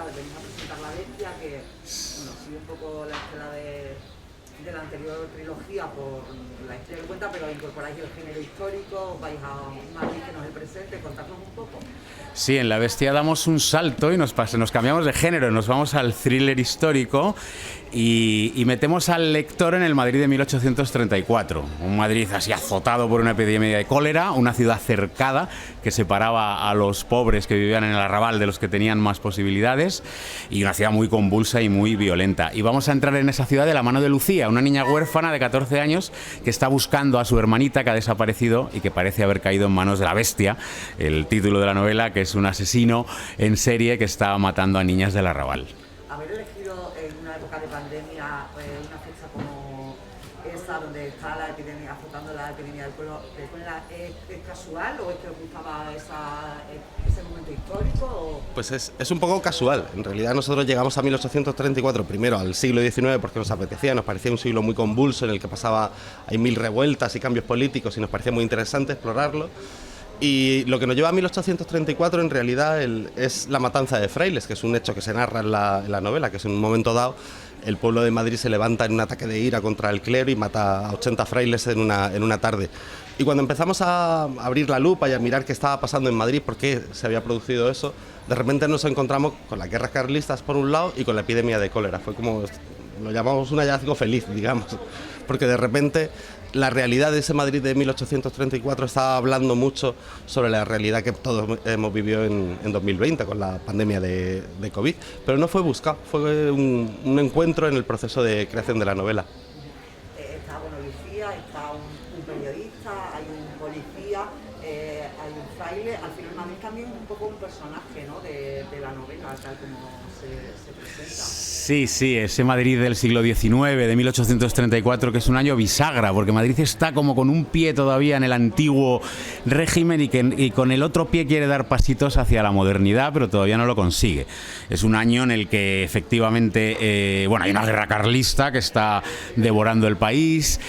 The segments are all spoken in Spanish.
novela, venís a presentar La Bestia, que bueno, sigue un poco la estela de la anterior trilogía por la historia que cuenta, pero incorporáis el género histórico, vais a Madrid, que no es el presente, contadnos un poco. Sí, en La Bestia damos un salto y nos cambiamos de género, nos vamos al thriller histórico y metemos al lector en el Madrid de 1834. Un Madrid así azotado por una epidemia de cólera, una ciudad cercada que separaba a los pobres que vivían en el arrabal de los que tenían más posibilidades, y una ciudad muy convulsa y muy violenta. Y vamos a entrar en esa ciudad de la mano de Lucía, una niña huérfana de 14 años que está buscando a su hermanita que ha desaparecido y que parece haber caído en manos de la Bestia, el título de la novela, que es un asesino en serie que está matando a niñas del arrabal. Haber elegido en una época de pandemia una fecha como esa, donde está la epidemia, azotando la epidemia del cólera, ¿es casual o es que os gustaba ese momento histórico? O... Pues es un poco casual. En realidad nosotros llegamos a 1834, primero al siglo XIX, porque nos apetecía, nos parecía un siglo muy convulso en el que hay mil revueltas y cambios políticos, y nos parecía muy interesante explorarlo. Y lo que nos lleva a 1834 en realidad es la matanza de frailes, que es un hecho que se narra en la novela, que es en un momento dado el pueblo de Madrid se levanta en un ataque de ira contra el clero y mata a 80 frailes en una tarde. Y cuando empezamos a abrir la lupa y a mirar qué estaba pasando en Madrid, por qué se había producido eso, de repente nos encontramos con las guerras carlistas por un lado y con la epidemia de cólera. Fue como, lo llamamos un hallazgo feliz, digamos, porque de repente la realidad de ese Madrid de 1834 estaba hablando mucho sobre la realidad que todos hemos vivido en 2020 con la pandemia de COVID, pero no fue buscado, fue un encuentro en el proceso de creación de la novela. Está Lucía, está un periodista, hay un policía, hay un fraile. Al final Madrid también es un poco un personaje, ¿no?, de la novela, tal como se presenta. Sí, ese Madrid del siglo XIX, de 1834, que es un año bisagra, porque Madrid está como con un pie todavía en el antiguo régimen y con el otro pie quiere dar pasitos hacia la modernidad, pero todavía no lo consigue. Es un año en el que efectivamente hay una guerra carlista que está devorando el país.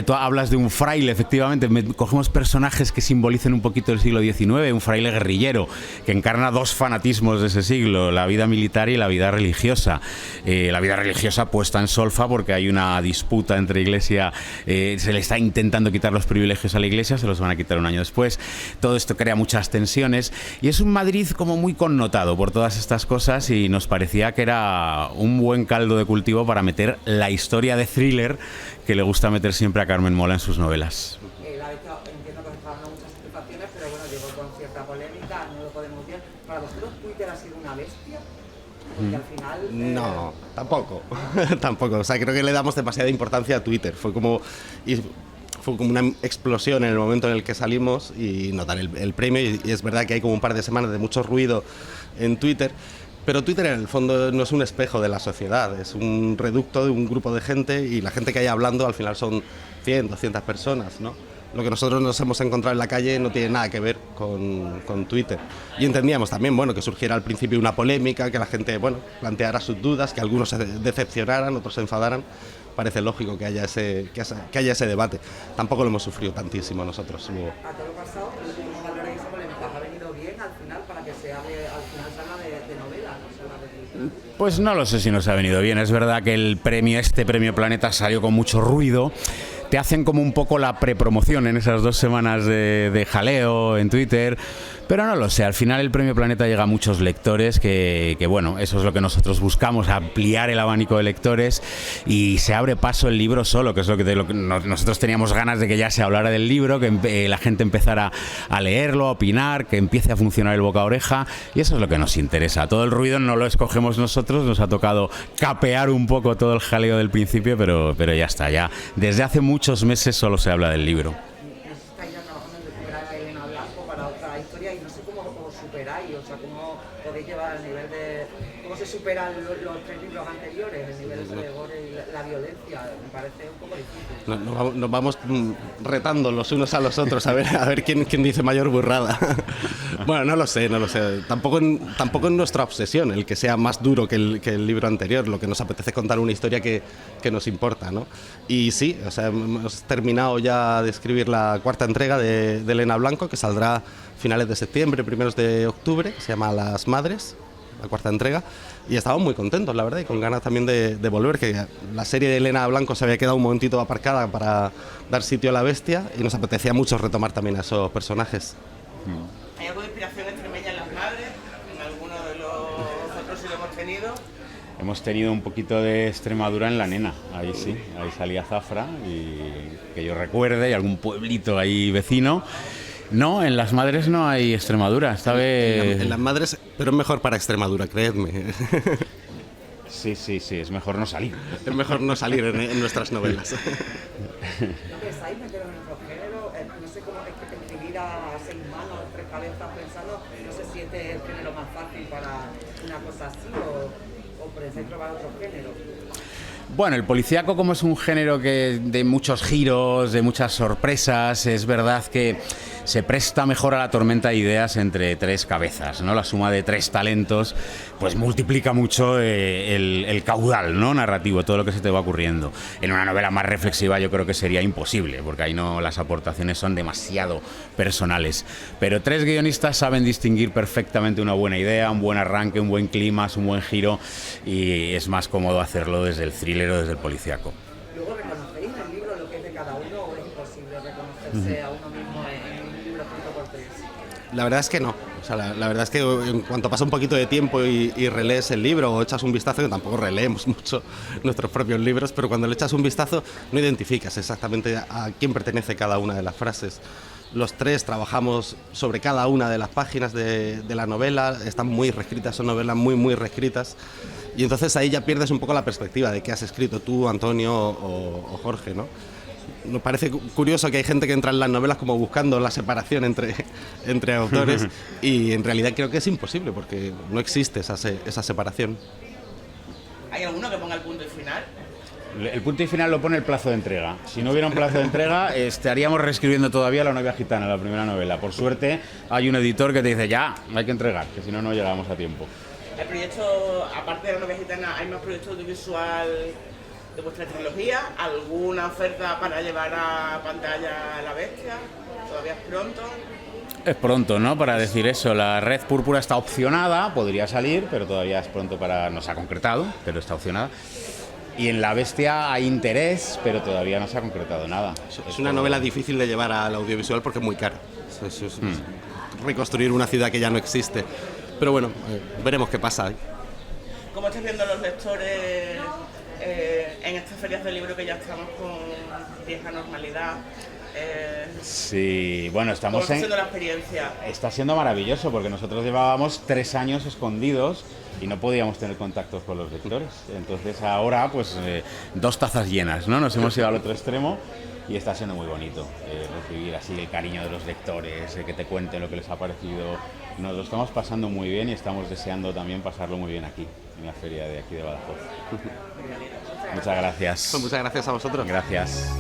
Tú hablas de un fraile, efectivamente, cogemos personajes que simbolicen un poquito el siglo XIX, un fraile guerrillero que encarna dos fanatismos de ese siglo, la vida militar y la vida religiosa. La vida religiosa puesta en solfa porque hay una disputa entre Iglesia, se le está intentando quitar los privilegios a la Iglesia, se los van a quitar un año después. Todo esto crea muchas tensiones y es un Madrid como muy connotado por todas estas cosas, y nos parecía que era un buen caldo de cultivo para meter la historia de thriller que le gusta meter siempre a Carmen Mola en sus novelas. Entiendo que os está dando muchas satisfacciones, pero bueno, llegó con cierta polémica, no lo podemos ver. ¿Para vosotros Twitter ha sido una bestia? Porque al final... No, tampoco. Tampoco. O sea, creo que le damos demasiada importancia a Twitter. Fue como una explosión en el momento en el que salimos y nos dan el premio. Y es verdad que hay como un par de semanas de mucho ruido en Twitter. Pero Twitter en el fondo no es un espejo de la sociedad, es un reducto de un grupo de gente, y la gente que hay hablando al final son 100, 200 personas, ¿no? Lo que nosotros nos hemos encontrado en la calle no tiene nada que ver con Twitter. Y entendíamos también, que surgiera al principio una polémica, que la gente, planteara sus dudas, que algunos se decepcionaran, otros se enfadaran. Parece lógico que haya ese debate. Tampoco lo hemos sufrido tantísimo nosotros. Luego. A todo pasado, ¿cómo valoráis esa polémica? ¿Ha venido bien al final para que se habla de novela, no se habla de literatura? Pues no lo sé si nos ha venido bien. Es verdad que este premio Planeta salió con mucho ruido. Te hacen como un poco la prepromoción en esas 2 semanas de jaleo en Twitter, pero no lo sé, al final el Premio Planeta llega a muchos lectores que eso es lo que nosotros buscamos, ampliar el abanico de lectores, y se abre paso el libro solo, que es lo que nosotros teníamos ganas de que ya se hablara del libro, que la gente empezara a leerlo, a opinar, que empiece a funcionar el boca a oreja, y eso es lo que nos interesa. Todo el ruido no lo escogemos nosotros, nos ha tocado capear un poco todo el jaleo del principio, pero ya está, ya desde hace muchos meses solo se habla del libro. Estáis ya trabajando en recuperar a Elena Blanco para otra historia, y no sé cómo os superáis, o sea, cómo podéis llevar el nivel de... ¿Cómo se superan los 3 libros anteriores, el nivel de gore y la violencia? Me parece un poco difícil. Nos vamos retando los unos a los otros a ver quién dice mayor burrada. Bueno, no lo sé. Tampoco es nuestra obsesión el que sea más duro que el libro anterior. Lo que nos apetece es contar una historia que nos importa, ¿no? Y sí, o sea, hemos terminado ya de escribir la 4ª entrega de Elena Blanco, que saldrá finales de septiembre, primeros de octubre, se llama Las Madres. la cuarta entrega, y estábamos muy contentos, la verdad, y con ganas también de volver, que la serie de Elena Blanco se había quedado un momentito aparcada para dar sitio a la bestia, y nos apetecía mucho retomar también a esos personajes. ¿Hay algo de inspiración extremeña en las madres? ¿En alguno de los otros sí lo hemos tenido? Hemos tenido un poquito de Extremadura en La Nena, ahí sí, ahí salía Zafra, y que yo recuerde, y algún pueblito ahí vecino. No, en las madres no hay Extremadura, esta vez... En las madres, pero es mejor para Extremadura, creedme. Sí, es mejor no salir. Es mejor no salir en nuestras novelas. ¿No pensáis meteros en otro género? No sé cómo es que escribir a 6 manos, 3 cabezas pensando, no sé si este es el género más fácil para una cosa así o pensáis probar otro género. Bueno, el policíaco, como es un género que de muchos giros, de muchas sorpresas, es verdad que se presta mejor a la tormenta de ideas entre 3 cabezas, ¿no? La suma de 3 talentos pues multiplica mucho el caudal, ¿no?, narrativo, todo lo que se te va ocurriendo. En una novela más reflexiva yo creo que sería imposible, porque ahí no, las aportaciones son demasiado personales. Pero 3 guionistas saben distinguir perfectamente una buena idea, un buen arranque, un buen clímax, un buen giro, y es más cómodo hacerlo desde el thriller o desde el policíaco. ¿Luego reconocéis en el libro lo que es de cada uno o es imposible reconocerse a uno mismo en un libro escrito por 3? La verdad es que no. O sea, la verdad es que en cuanto pasa un poquito de tiempo y relees el libro o echas un vistazo, que tampoco releemos mucho nuestros propios libros, pero cuando le echas un vistazo no identificas exactamente a quién pertenece cada una de las frases. Los 3 trabajamos sobre cada una de las páginas de la novela, están muy reescritas, son novelas muy reescritas, y entonces ahí ya pierdes un poco la perspectiva de qué has escrito tú, Antonio o Jorge, ¿no? Nos parece curioso que hay gente que entra en las novelas como buscando la separación entre autores y en realidad creo que es imposible porque no existe esa separación. ¿Hay alguno que ponga el punto y final? El punto y final lo pone el plazo de entrega. Si no hubiera un plazo de entrega, estaríamos reescribiendo todavía La novia gitana, la primera novela. Por suerte, hay un editor que te dice, ya, hay que entregar, que si no, no llegamos a tiempo. El proyecto, aparte de La novia gitana, ¿hay más proyectos audiovisual de vuestra trilogía? ¿Alguna oferta para llevar a pantalla a La bestia? ¿Todavía es pronto? Es pronto, ¿no?, para decir eso. La Red Púrpura está opcionada, podría salir, pero todavía es pronto para... No se ha concretado, pero está opcionada. Y en La bestia hay interés, pero todavía no se ha concretado nada. Es una novela difícil de llevar al audiovisual porque es muy cara. Es reconstruir una ciudad que ya no existe. Pero bueno, veremos qué pasa. ¿Cómo estás viendo los lectores en estas ferias del libro que ya estamos con vieja normalidad? Sí, bueno, ¿Cómo está siendo la experiencia? Está siendo maravilloso porque nosotros llevábamos 3 años escondidos y no podíamos tener contactos con los lectores. Entonces ahora, pues, 2 tazas llenas, ¿no? Nos hemos ido al otro extremo y está siendo muy bonito recibir así el cariño de los lectores, que te cuenten lo que les ha parecido. Nos lo estamos pasando muy bien y estamos deseando también pasarlo muy bien aquí, en la feria de aquí de Badajoz. Muchas gracias. Pues muchas gracias a vosotros. Gracias.